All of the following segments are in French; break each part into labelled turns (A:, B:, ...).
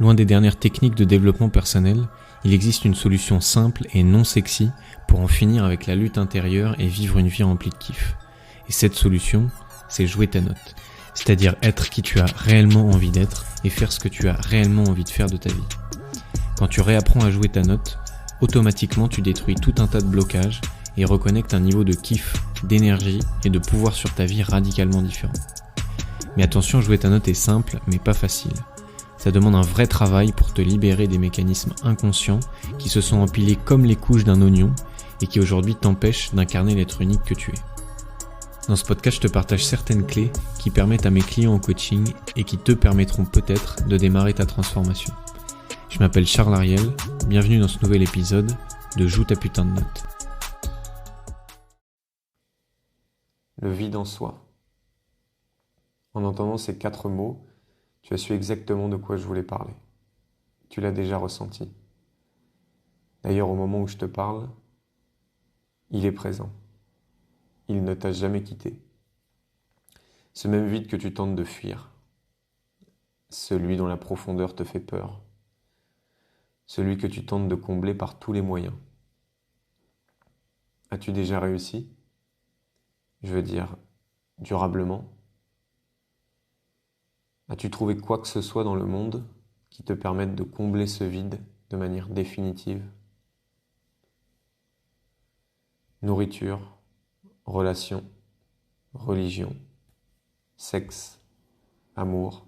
A: Loin des dernières techniques de développement personnel, il existe une solution simple et non sexy pour en finir avec la lutte intérieure et vivre une vie remplie de kiff. Et cette solution, c'est jouer ta note. C'est-à-dire être qui tu as réellement envie d'être et faire ce que tu as réellement envie de faire de ta vie. Quand tu réapprends à jouer ta note, automatiquement tu détruis tout un tas de blocages et reconnectes un niveau de kiff, d'énergie et de pouvoir sur ta vie radicalement différent. Mais attention, jouer ta note est simple mais pas facile. Ça demande un vrai travail pour te libérer des mécanismes inconscients qui se sont empilés comme les couches d'un oignon et qui aujourd'hui t'empêchent d'incarner l'être unique que tu es. Dans ce podcast, je te partage certaines clés qui permettent à mes clients en coaching et qui te permettront peut-être de démarrer ta transformation. Je m'appelle Charles Ariel, bienvenue dans ce nouvel épisode de Joue ta putain de note.
B: Le vide en soi. En entendant ces 4 mots, tu as su exactement de quoi je voulais parler. Tu l'as déjà ressenti. D'ailleurs, au moment où je te parle, il est présent. Il ne t'a jamais quitté. Ce même vide que tu tentes de fuir. Celui dont la profondeur te fait peur. Celui que tu tentes de combler par tous les moyens. As-tu déjà réussi ? Je veux dire, durablement ? As-tu trouvé quoi que ce soit dans le monde qui te permette de combler ce vide de manière définitive ? Nourriture, relations, religion, sexe, amour,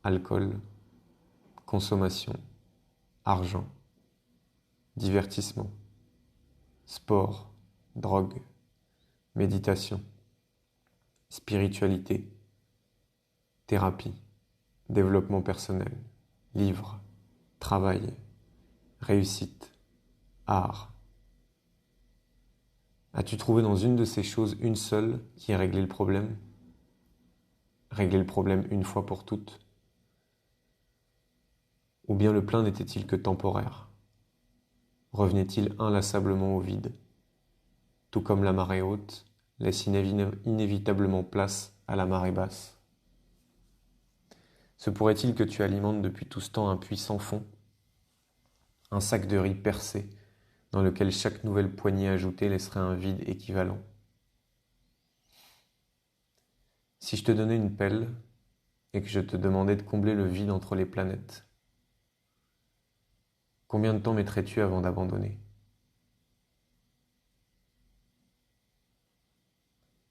B: alcool, consommation, argent, divertissement, sport, drogue, méditation, spiritualité, thérapie, développement personnel, livres, travail, réussite, art. As-tu trouvé dans une de ces choses une seule qui ait réglé le problème ? Réglé le problème une fois pour toutes ? Ou bien le plein n'était-il que temporaire ? Revenait-il inlassablement au vide ? Tout comme la marée haute laisse inévitablement place à la marée basse. Se pourrait-il que tu alimentes depuis tout ce temps un puits sans fond ? Un sac de riz percé, dans lequel chaque nouvelle poignée ajoutée laisserait un vide équivalent. Si je te donnais une pelle et que je te demandais de combler le vide entre les planètes, combien de temps mettrais-tu avant d'abandonner ?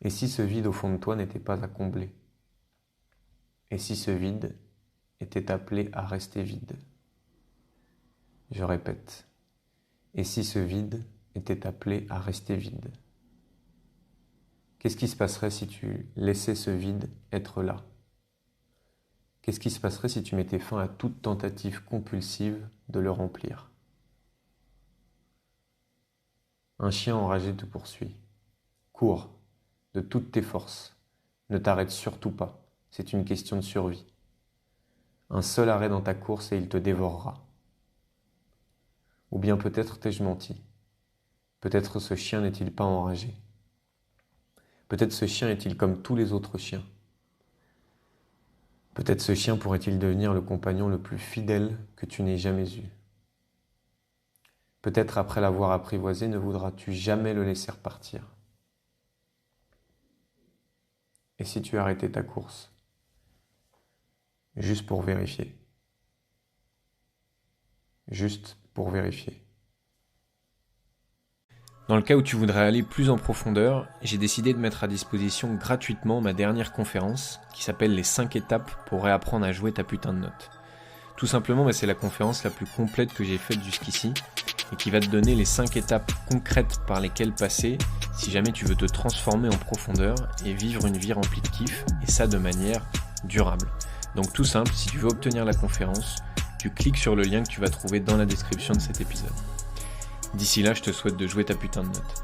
B: Et si ce vide au fond de toi n'était pas à combler ? Et si ce vide était appelé à rester vide ? Je répète, et si ce vide était appelé à rester vide ? Qu'est-ce qui se passerait si tu laissais ce vide être là ? Qu'est-ce qui se passerait si tu mettais fin à toute tentative compulsive de le remplir ? Un chien enragé te poursuit. Cours, de toutes tes forces. Ne t'arrête surtout pas, c'est une question de survie. Un seul arrêt dans ta course et il te dévorera. Ou bien peut-être t'ai-je menti. Peut-être ce chien n'est-il pas enragé. Peut-être ce chien est-il comme tous les autres chiens. Peut-être ce chien pourrait-il devenir le compagnon le plus fidèle que tu n'aies jamais eu. Peut-être après l'avoir apprivoisé, ne voudras-tu jamais le laisser repartir. Et si tu arrêtais ta course ? Juste pour vérifier. Juste pour vérifier.
A: Dans le cas où tu voudrais aller plus en profondeur, j'ai décidé de mettre à disposition gratuitement ma dernière conférence qui s'appelle les 5 étapes pour réapprendre à jouer ta putain de note. Tout simplement, c'est la conférence la plus complète que j'ai faite jusqu'ici et qui va te donner les 5 étapes concrètes par lesquelles passer si jamais tu veux te transformer en profondeur et vivre une vie remplie de kiff, et ça de manière durable. Donc tout simple, si tu veux obtenir la conférence, tu cliques sur le lien que tu vas trouver dans la description de cet épisode. D'ici là, je te souhaite de jouer ta putain de note.